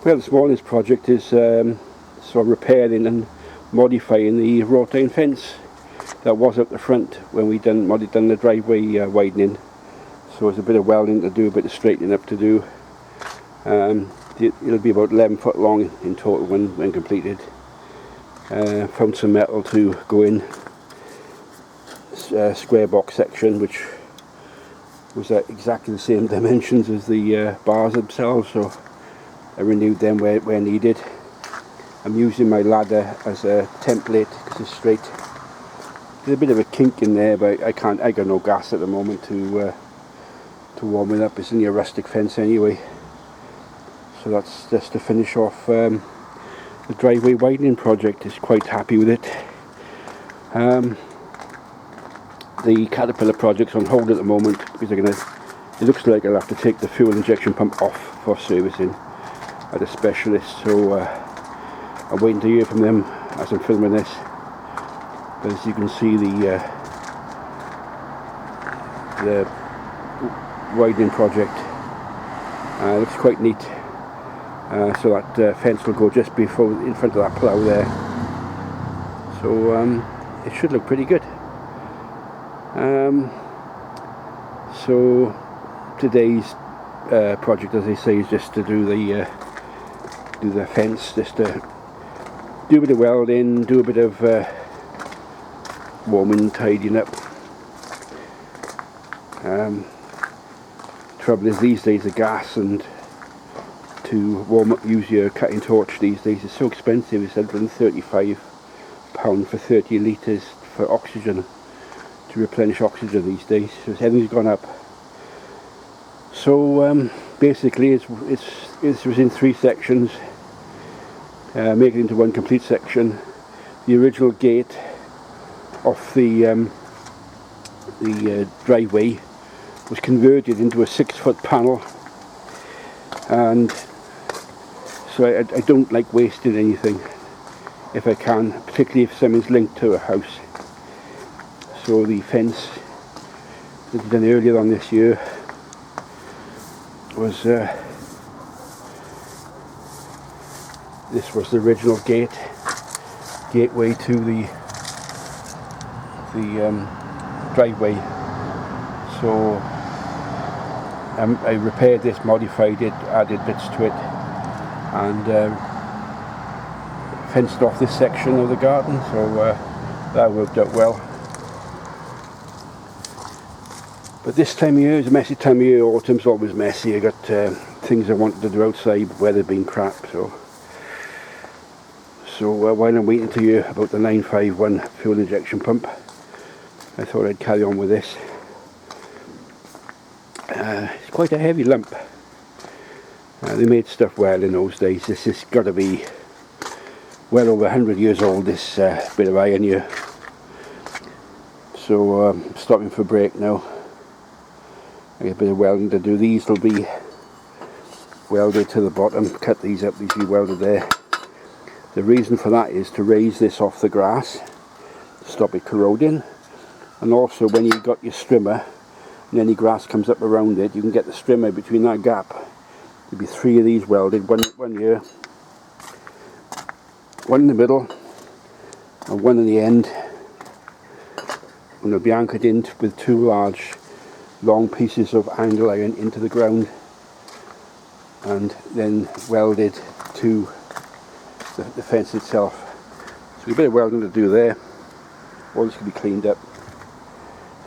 Well, this morning's project is sort of repairing and modifying the wrought iron fence that was at the front when we done the driveway widening. So there's a bit of welding to do, a bit of straightening up to do. It'll be about 11 foot long in total when completed. Found some metal to go in, square box section which was exactly the same dimensions as the bars themselves, so I renewed them where needed. I'm using my ladder as a template because it's straight. There's a bit of a kink in there, but I got no gas at the moment to warm it up. It's only a rustic fence anyway. So that's just to finish off the driveway widening project. Is quite happy with it. The Caterpillar project's on hold at the moment because it looks like I'll have to take the fuel injection pump off for servicing at a specialist, so I'm waiting to hear from them as I'm filming this. But as you can see, the widening project looks quite neat. So that fence will go just before in front of that plough there. So it should look pretty good. So today's project, as I say, is just to do the fence, just to do a bit of welding, do a bit of warming, tidying up. Trouble is these days the gas and to warm up, use your cutting torch these days is so expensive. It's £135 for 30 litres for oxygen, to replenish oxygen these days. So everything's gone up. So basically it was in 3 sections. Make it into one complete section. The original gate off the driveway was converted into a 6-foot panel, and so I don't like wasting anything if I can, particularly if something's linked to a house. So the fence that we done earlier on this year was this was the original gateway to the driveway. So I repaired this, modified it, added bits to it, and fenced off this section of the garden. So that worked out well. But this time of year is a messy time of year. Autumn's always messy. I got things I wanted to do outside, but weather's been crap. So while I'm waiting to hear about the 951 fuel injection pump, I thought I'd carry on with this. It's quite a heavy lump. They made stuff well in those days. This has got to be well over 100 years old, this bit of iron here. So I'm stopping for a break now. I get a bit of welding to do. These will be welded to the bottom. Cut these up, these will be welded there. The reason for that is to raise this off the grass, stop it corroding, and also when you've got your strimmer and any grass comes up around it, you can get the strimmer between that gap. There'll be 3 of these welded, one here, one in the middle, and one in the end, and they'll be anchored in with 2 large long pieces of angle iron into the ground, and then welded to the fence itself. So a bit of welding to do there. All this can be cleaned up.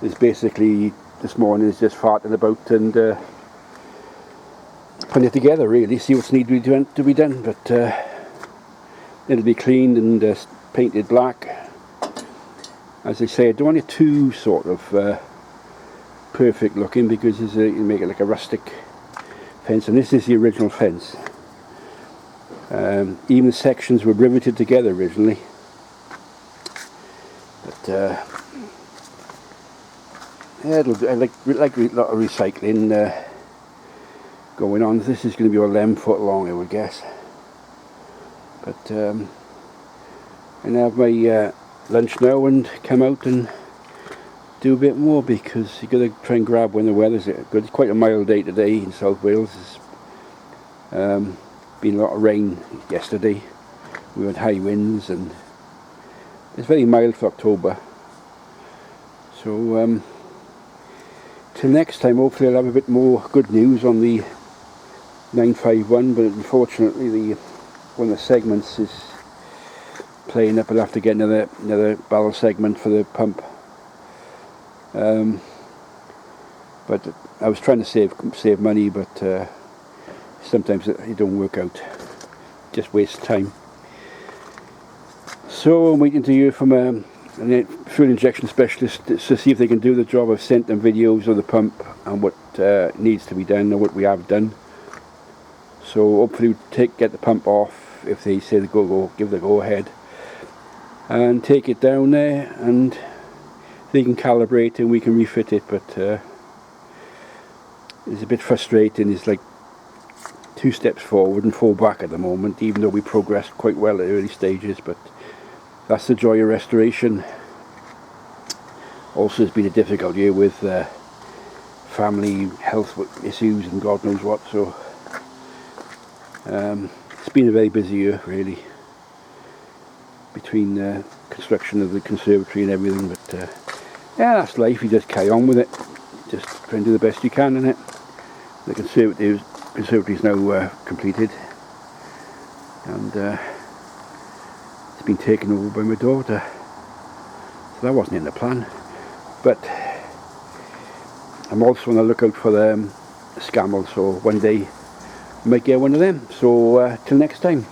It's basically, this morning is just farting about and putting it together really, see what's needed to be done. But it'll be cleaned and painted black. As I say, I don't want it too sort of perfect looking, because you make it like a rustic fence, and this is the original fence. Even the sections were riveted together originally, but yeah, I like a lot of recycling going on. This is going to be 11 foot long, I would guess. But I'm going to have my lunch now and come out and do a bit more, because you've got to try and grab when the weather's good. It's quite a mild day today in South Wales. Been a lot of rain yesterday. We had high winds, and it's very mild for October. So till next time, hopefully I'll have a bit more good news on the 951, but unfortunately one of the segments is playing up. I'll have to get another barrel segment for the pump. But I was trying to save money, but sometimes it don't work out. Just waste time. So I'm waiting to hear from a fuel injection specialist to see if they can do the job. I've sent them videos of the pump and what needs to be done and what we have done. So hopefully get the pump off if they say they give the go ahead, and take it down there, and they can calibrate and we can refit it. But it's a bit frustrating. It's like 2 steps forward and 4 back at the moment, even though we progressed quite well at early stages. But that's the joy of restoration. Also, it's been a difficult year with family health issues and God knows what, so it's been a very busy year really, between construction of the conservatory and everything. But yeah, that's life. You just carry on with it, just try and do the best you can in it. The conservatory is now completed, and it's been taken over by my daughter, so that wasn't in the plan. But I'm also on the lookout for the scammel, so one day I might get one of them. So till next time.